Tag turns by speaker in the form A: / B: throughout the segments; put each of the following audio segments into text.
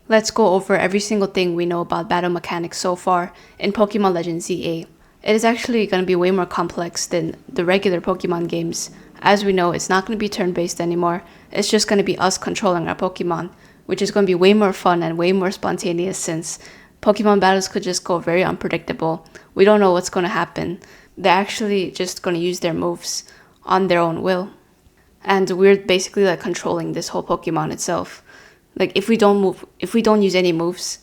A: Let's go over every single thing we know about battle mechanics so far in Pokemon Legends ZA. It is actually going to be way more complex than the regular Pokemon games. As we know, it's not going to be turn-based anymore. It's just going to be us controlling our Pokemon, which is going to be way more fun and way more spontaneous since Pokemon battles could just go very unpredictable. We don't know what's going to happen. They're actually just going to use their moves on their own will. And we're basically like controlling this whole Pokemon itself. Like if we don't use any moves,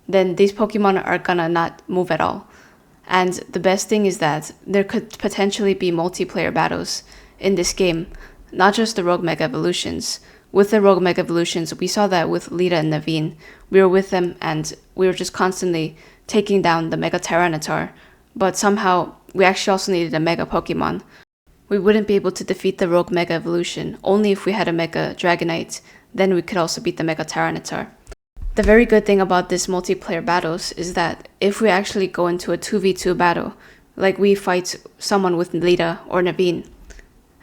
A: then these Pokemon are gonna not move at all. And the best thing is that there could potentially be multiplayer battles in this game, not just the Rogue Mega Evolutions. With the Rogue Mega Evolutions, we saw that with Lita and Naveen. We were with them and we were just constantly taking down the Mega Tyranitar. But somehow, we actually also needed a Mega Pokemon. We wouldn't be able to defeat the Rogue Mega Evolution, only if we had a Mega Dragonite. Then we could also beat the Mega Tyranitar. The very good thing about this multiplayer battles is that if we actually go into a 2v2 battle, like we fight someone with Lita or Naveen,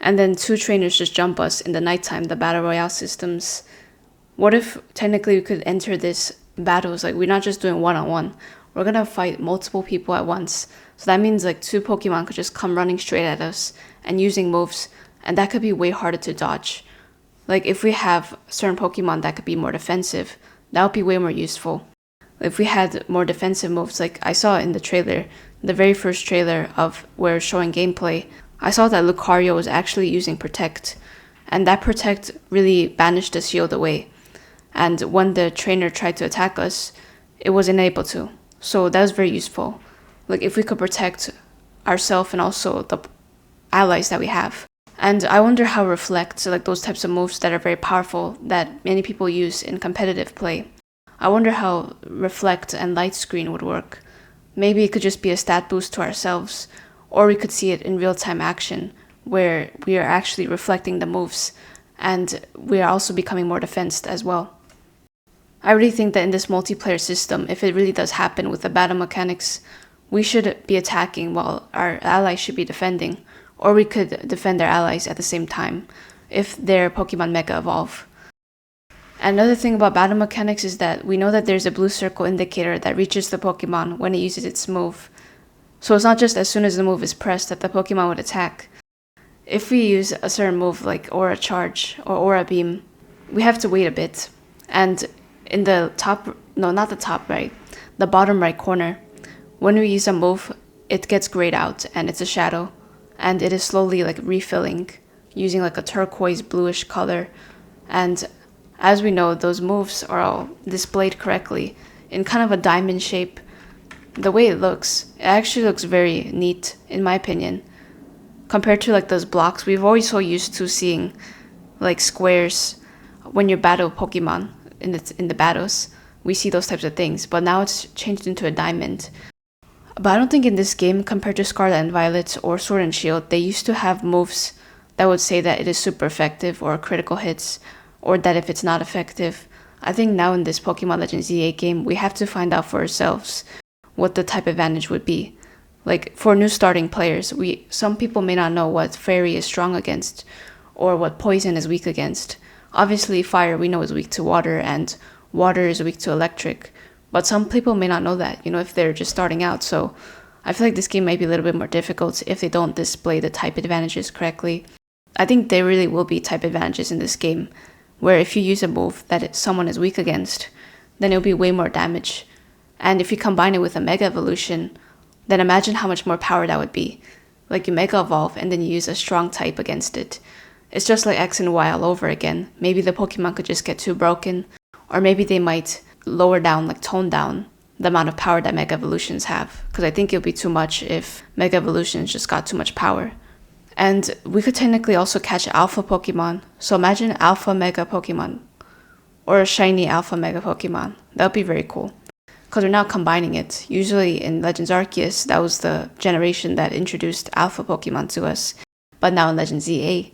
A: and then two trainers just jump us in the nighttime, the Battle Royale systems, what if technically we could enter this battles, like we're not just doing one-on-one, we're gonna fight multiple people at once. So that means like two Pokemon could just come running straight at us and using moves, and that could be way harder to dodge. Like if we have certain Pokemon that could be more defensive, that would be way more useful. If we had more defensive moves, like I saw in the trailer, the very first trailer of where it's showing gameplay, I saw that Lucario was actually using Protect, and that Protect really banished the shield away. And when the trainer tried to attack us, it wasn't able to. So that was very useful. Like if we could protect ourselves and also the allies that we have. And I wonder how Reflect, like those types of moves that are very powerful that many people use in competitive play. I wonder how Reflect and Light Screen would work. Maybe it could just be a stat boost to ourselves, or we could see it in real-time action, where we are actually reflecting the moves, and we are also becoming more defensed as well. I really think that in this multiplayer system, if it really does happen with the battle mechanics, we should be attacking while our allies should be defending. Or we could defend their allies at the same time, if their Pokemon Mega Evolve. Another thing about battle mechanics is that we know that there's a blue circle indicator that reaches the Pokemon when it uses its move. So it's not just as soon as the move is pressed that the Pokemon would attack. If we use a certain move like Aura Charge or Aura Beam, we have to wait a bit. And in the the bottom right corner, when we use a move, it gets grayed out and it's a shadow. And it is slowly like refilling using like a turquoise bluish color. And as we know, those moves are all displayed correctly in kind of a diamond shape. The way it actually looks very neat in my opinion. Compared to like those blocks, we've always so used to seeing like squares when you battle Pokemon in the battles. We see those types of things, but now it's changed into a diamond. But I don't think in this game, compared to Scarlet and Violet or Sword and Shield, they used to have moves that would say that it is super effective or critical hits, or that if it's not effective. I think now in this Pokemon Legends ZA game, we have to find out for ourselves what the type advantage would be. Like for new starting players, some people may not know what Fairy is strong against, or what Poison is weak against. Obviously, Fire we know is weak to Water, and Water is weak to Electric. But some people may not know that, if they're just starting out. So I feel like this game might be a little bit more difficult if they don't display the type advantages correctly. I think there really will be type advantages in this game, where if you use a move that someone is weak against, then it'll be way more damage. And if you combine it with a Mega Evolution, then imagine how much more power that would be. Like you Mega Evolve and then you use a strong type against it. It's just like X and Y all over again. Maybe the Pokemon could just get too broken, or maybe they might tone down the amount of power that Mega Evolutions have. Because I think it would be too much if Mega Evolutions just got too much power. And we could technically also catch Alpha Pokemon. So imagine Alpha Mega Pokemon. Or a shiny Alpha Mega Pokemon. That would be very cool. Because we're now combining it. Usually in Legends Arceus, that was the generation that introduced Alpha Pokemon to us. But now in Legends ZA,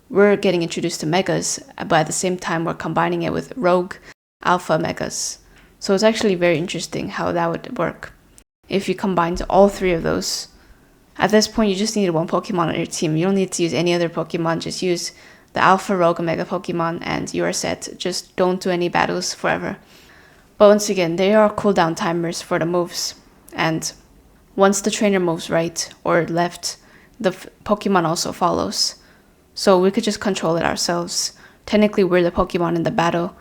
A: we're getting introduced to Megas. But at the same time, we're combining it with Rogue Alpha Megas. So it's actually very interesting how that would work if you combined all three of those. At this point, you just need one Pokemon on your team. You don't need to use any other Pokemon. Just use the Alpha, Rogue, and Mega Pokemon and you are set. Just don't do any battles forever. But once again, there are cooldown timers for the moves. And once the trainer moves right or left, the Pokemon also follows. So we could just control it ourselves. Technically, we're the Pokemon in the battle,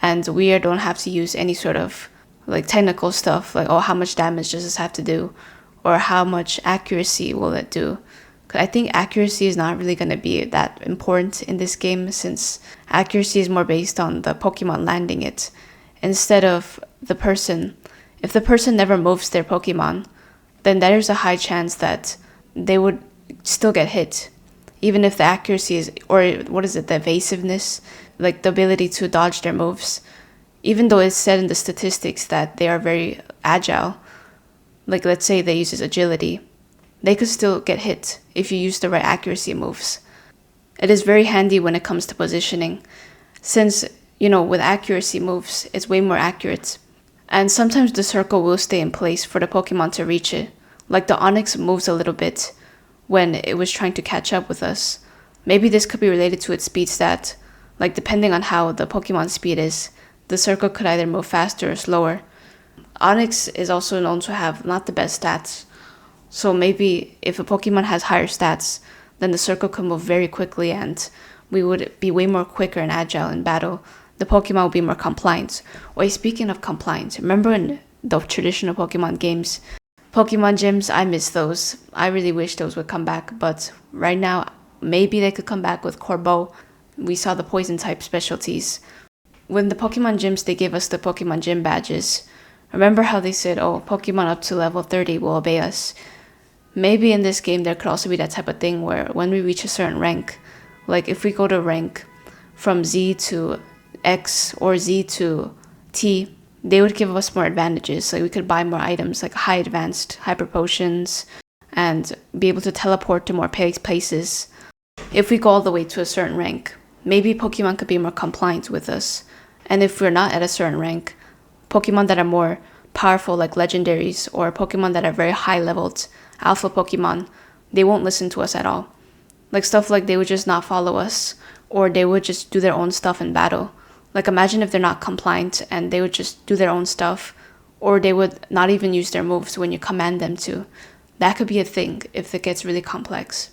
A: and we don't have to use any sort of like technical stuff, like, oh, how much damage does this have to do? Or how much accuracy will it do? I think accuracy is not really going to be that important in this game, since accuracy is more based on the Pokemon landing it instead of the person. If the person never moves their Pokemon, then there's a high chance that they would still get hit. Even if the accuracy is, or what is it, the evasiveness, like the ability to dodge their moves, even though it's said in the statistics that they are very agile, like let's say they use agility, they could still get hit if you use the right accuracy moves. It is very handy when it comes to positioning, since, with accuracy moves, it's way more accurate. And sometimes the circle will stay in place for the Pokemon to reach it. Like the Onix moves a little bit when it was trying to catch up with us. Maybe this could be related to its speed stat. Like depending on how the Pokemon's speed is, the circle could either move faster or slower. Onix is also known to have not the best stats. So maybe if a Pokemon has higher stats, then the circle could move very quickly and we would be way more quicker and agile in battle. The Pokemon would be more compliant. Wait, speaking of compliance, remember in the traditional Pokemon games, Pokemon gyms, I miss those. I really wish those would come back, but right now, maybe they could come back with Corbeau. We saw the poison type specialties. When the Pokemon gyms, they gave us the Pokemon gym badges. Remember how they said, oh, Pokemon up to level 30 will obey us. Maybe in this game, there could also be that type of thing where when we reach a certain rank, like if we go to rank from Z to X or Z to T, they would give us more advantages. Like we could buy more items, like high advanced hyper potions, and be able to teleport to more places. If we go all the way to a certain rank, maybe Pokemon could be more compliant with us. And if we're not at a certain rank, Pokemon that are more powerful, like legendaries, or Pokemon that are very high leveled, alpha Pokemon, they won't listen to us at all. Like stuff like they would just not follow us, or they would just do their own stuff in battle. Like imagine if they're not compliant and they would just do their own stuff, or they would not even use their moves when you command them to. That could be a thing if it gets really complex.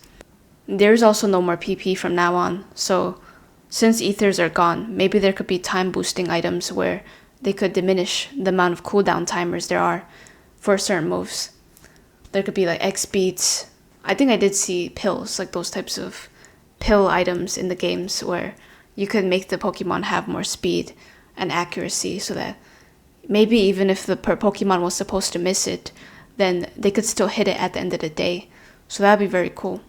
A: There's also no more PP from now on, so since ethers are gone, maybe there could be time boosting items where they could diminish the amount of cooldown timers there are for certain moves. There could be like X beats. I think I did see pills, like those types of pill items in the games where you could make the Pokemon have more speed and accuracy so that maybe even if the Pokemon was supposed to miss it, then they could still hit it at the end of the day. So that'd be very cool.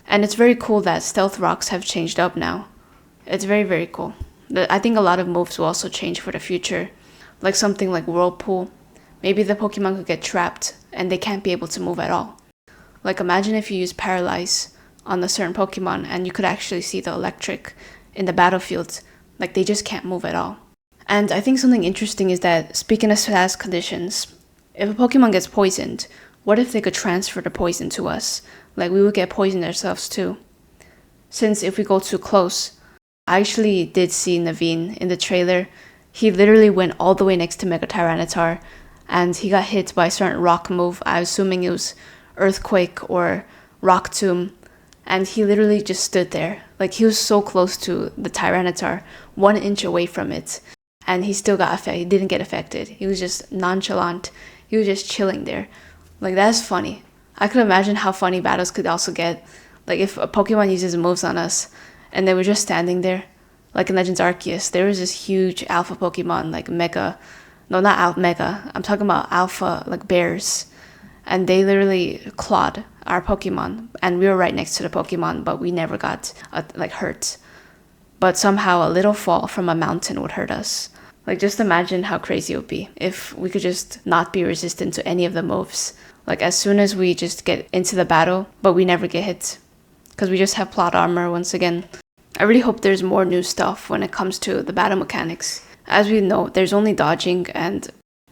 A: And it's very cool that stealth rocks have changed up now. It's very, very cool. I think a lot of moves will also change for the future. Like something like Whirlpool. Maybe the Pokemon could get trapped and they can't be able to move at all. Like imagine if you use Paralyze on a certain Pokemon and you could actually see the electric in the battlefield. Like they just can't move at all. And I think something interesting is that, speaking of status conditions, if a Pokemon gets poisoned, what if they could transfer the poison to us? Like we would get poisoned ourselves too. Since if we go too close, I actually did see Naveen in the trailer. He literally went all the way next to Mega Tyranitar and he got hit by a certain rock move. I'm assuming it was Earthquake or Rock Tomb. And he literally just stood there. Like he was so close to the Tyranitar, 1 inch away from it. And he still got affected. He didn't get affected. He was just nonchalant. He was just chilling there. Like that's funny. I could imagine how funny battles could also get. Like if a Pokemon uses moves on us and they were just standing there. Like in Legends Arceus, there was this huge alpha Pokemon, like Mega. No, not Mega. I'm talking about alpha, like bears. And they literally clawed our Pokemon. And we were right next to the Pokemon, but we never got hurt. But somehow a little fall from a mountain would hurt us. Like just imagine how crazy it would be if we could just not be resistant to any of the moves. Like as soon as we just get into the battle, but we never get hit. Because we just have plot armor once again. I really hope there's more new stuff when it comes to the battle mechanics. As we know, there's only dodging, and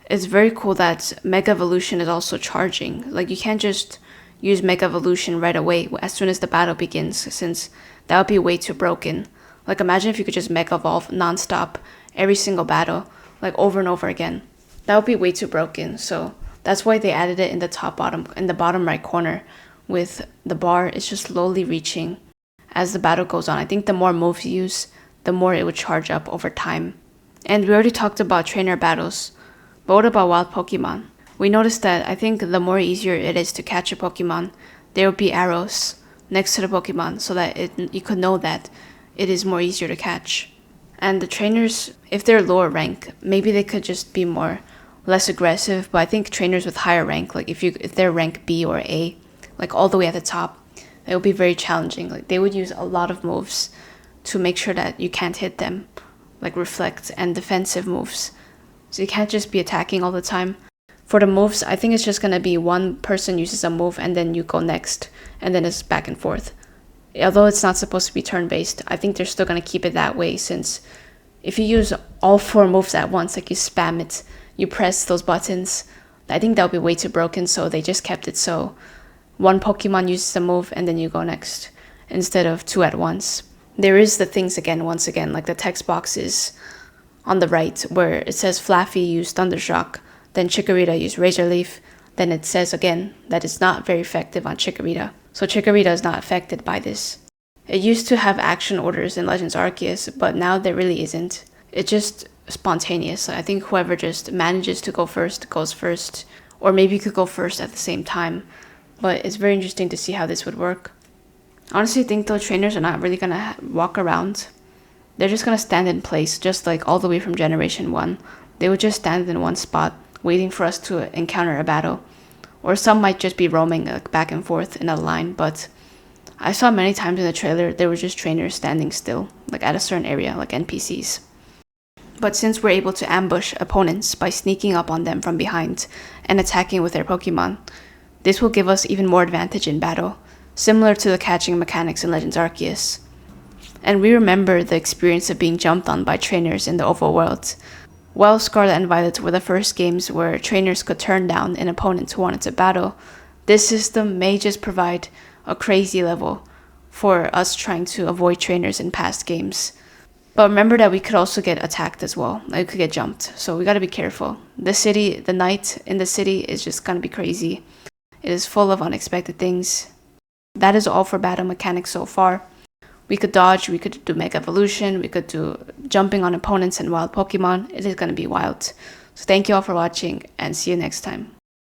A: it's very cool that Mega Evolution is also charging. Like you can't just use Mega Evolution right away as soon as the battle begins, since that would be way too broken. Like imagine if you could just Mega Evolve non-stop every single battle, like over and over again. That would be way too broken. So that's why they added it in the bottom right corner, with the bar is just slowly reaching as the battle goes on. I think the more moves you use, the more it would charge up over time. And we already talked about trainer battles, but what about wild Pokemon? We noticed that I think the more easier it is to catch a Pokemon, there will be arrows next to the Pokemon so that you could know that it is more easier to catch. And the trainers, if they're lower rank, maybe they could just be less aggressive. But I think trainers with higher rank, like if they're rank B or A, like all the way at the top, it would be very challenging. Like they would use a lot of moves to make sure that you can't hit them, like reflect and defensive moves. So you can't just be attacking all the time. For the moves, I think it's just gonna be one person uses a move and then you go next, and then it's back and forth. Although it's not supposed to be turn-based, I think they're still gonna keep it that way, since if you use all 4 moves at once, like you spam it, you press those buttons, I think that would be way too broken, so they just kept it so one Pokemon uses a move and then you go next, instead of 2 at once. There is the things once again, like the text boxes on the right where it says Flaffy used Thundershock, then Chikorita used Razor Leaf, then it says again that it's not very effective on Chikorita. So Chikorita is not affected by this. It used to have action orders in Legends Arceus, but now there really isn't. It's just spontaneous. I think whoever just manages to go first goes first, or maybe you could go first at the same time. But it's very interesting to see how this would work. Honestly, I think though trainers are not really gonna walk around. They're just gonna stand in place, just like all the way from Generation 1. They would just stand in one spot, waiting for us to encounter a battle. Or some might just be roaming back and forth in a line, but I saw many times in the trailer there were just trainers standing still, like at a certain area, like NPCs. But since we're able to ambush opponents by sneaking up on them from behind and attacking with their Pokemon, this will give us even more advantage in battle, similar to the catching mechanics in Legends Arceus. And we remember the experience of being jumped on by trainers in the Overworld. While Scarlet and Violet were the first games where trainers could turn down an opponent who wanted to battle, this system may just provide a crazy level for us trying to avoid trainers in past games. But remember that we could also get attacked as well, like we could get jumped, so we gotta be careful. The night in the city is just gonna be crazy. It is full of unexpected things. That is all for battle mechanics so far. We could dodge, we could do Mega Evolution, we could do jumping on opponents and wild Pokemon. It is going to be wild. So thank you all for watching and see you next time.